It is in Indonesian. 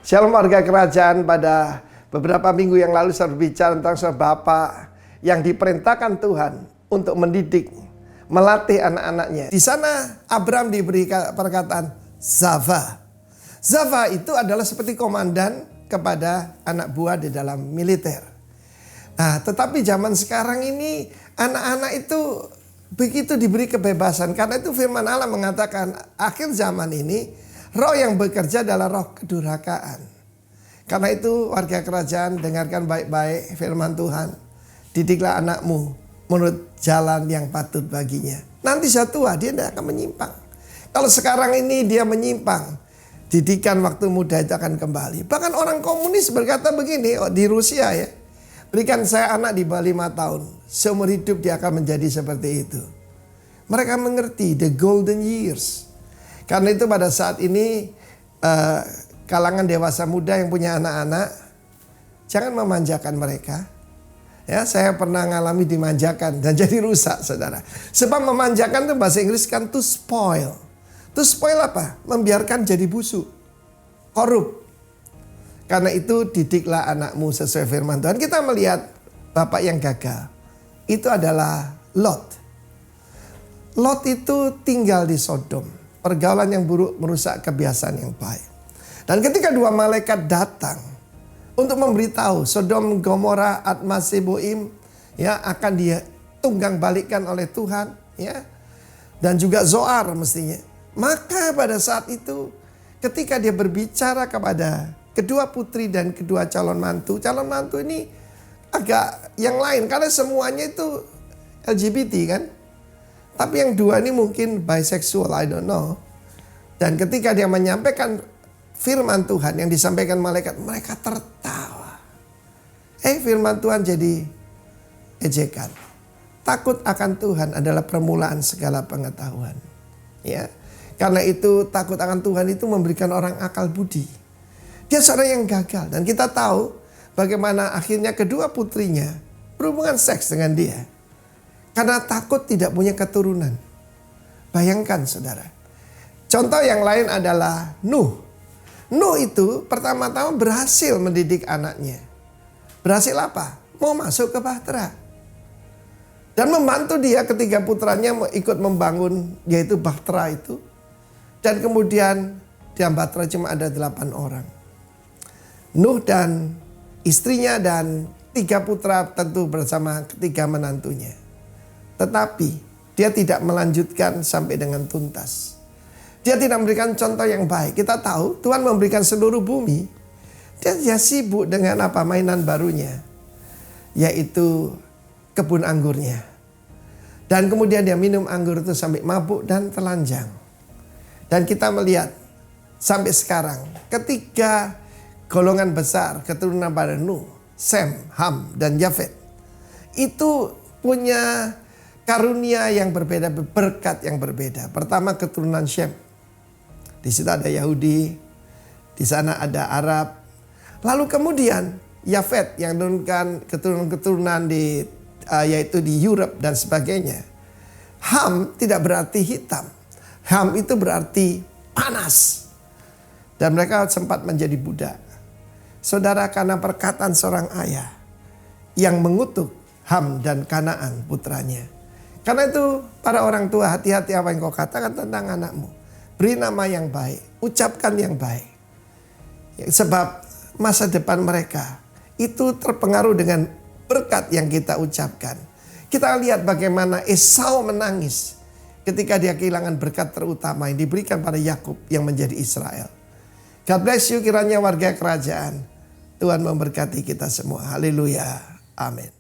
Shalom warga kerajaan. Pada beberapa minggu yang lalu saya berbicara tentang seorang bapak yang diperintahkan Tuhan untuk mendidik, melatih anak-anaknya. Di sana Abram diberi perkataan Zava. Zava itu adalah seperti komandan kepada anak buah di dalam militer. Nah, tetapi zaman sekarang ini anak-anak itu begitu diberi kebebasan. Karena itu firman Allah mengatakan akhir zaman ini roh yang bekerja adalah roh kedurhakaan. Karena itu warga kerajaan, dengarkan baik-baik firman Tuhan. Didiklah anakmu menurut jalan yang patut baginya. Nanti suatu tua dia tidak akan menyimpang. Kalau sekarang ini dia menyimpang, didikan waktu muda itu akan kembali. Bahkan orang komunis berkata begini di Rusia ya. Berikan saya anak di bawah 5 tahun. Seumur hidup dia akan menjadi seperti itu. Mereka mengerti the golden years. Karena itu pada saat ini kalangan dewasa muda yang punya anak-anak, jangan memanjakan mereka. Ya, saya pernah ngalami dimanjakan dan jadi rusak, saudara. Sebab memanjakan itu bahasa Inggris kan to spoil. To spoil apa? Membiarkan jadi busuk, korup. Karena itu didiklah anakmu sesuai firman Tuhan. Kita melihat bapak yang gagal. Itu adalah Lot. Lot itu tinggal di Sodom. Pergaulan yang buruk merusak kebiasaan yang baik. Dan ketika dua malaikat datang untuk memberitahu Sodom, Gomora, Adma, Seboim ya akan dia tunggang balikkan oleh Tuhan ya. Dan juga Zoar mestinya. Maka pada saat itu ketika dia berbicara kepada kedua putri dan kedua calon mantu ini agak yang lain karena semuanya itu LGBT kan. Tapi yang dua ini mungkin bisexual, I don't know. Dan ketika dia menyampaikan firman Tuhan yang disampaikan malaikat, mereka tertawa. Firman Tuhan jadi ejekan. Takut akan Tuhan adalah permulaan segala pengetahuan. Ya, karena itu takut akan Tuhan itu memberikan orang akal budi. Dia seorang yang gagal dan kita tahu bagaimana akhirnya kedua putrinya berhubungan seks dengan dia. Karena takut tidak punya keturunan. Bayangkan saudara. Contoh yang lain adalah Nuh. Nuh itu pertama-tama berhasil mendidik anaknya. Berhasil apa? Mau masuk ke Bahtera. Dan membantu dia ketika putranya ikut membangun yaitu Bahtera itu. Dan kemudian di Bahtera cuma ada 8 orang. Nuh dan istrinya dan 3 putra tentu bersama ketiga menantunya. Tetapi dia tidak melanjutkan sampai dengan tuntas. Dia tidak memberikan contoh yang baik. Kita tahu Tuhan memberikan seluruh bumi. Dia sibuk dengan apa mainan barunya. Yaitu kebun anggurnya. Dan kemudian dia minum anggur itu sampai mabuk dan telanjang. Dan kita melihat sampai sekarang ketika golongan besar keturunan pada Nuh, Sem, Ham, dan Yafet. Itu punya karunia yang berbeda, berkat yang berbeda. Pertama keturunan Shem. Di situ ada Yahudi, di sana ada Arab. Lalu kemudian Yafet yang menurunkan keturunan-keturunan yaitu di Europe dan sebagainya. Ham tidak berarti hitam. Ham itu berarti panas. Dan mereka sempat menjadi budak. Saudara, karena perkataan seorang ayah yang mengutuk Ham dan Kanaan putranya. Karena itu para orang tua hati-hati apa yang kau katakan tentang anakmu. Beri nama yang baik, ucapkan yang baik. Sebab masa depan mereka itu terpengaruh dengan berkat yang kita ucapkan. Kita lihat bagaimana Esau menangis ketika dia kehilangan berkat terutama yang diberikan pada Yakub yang menjadi Israel. God bless you kiranya warga kerajaan. Tuhan memberkati kita semua. Haleluya. Amin.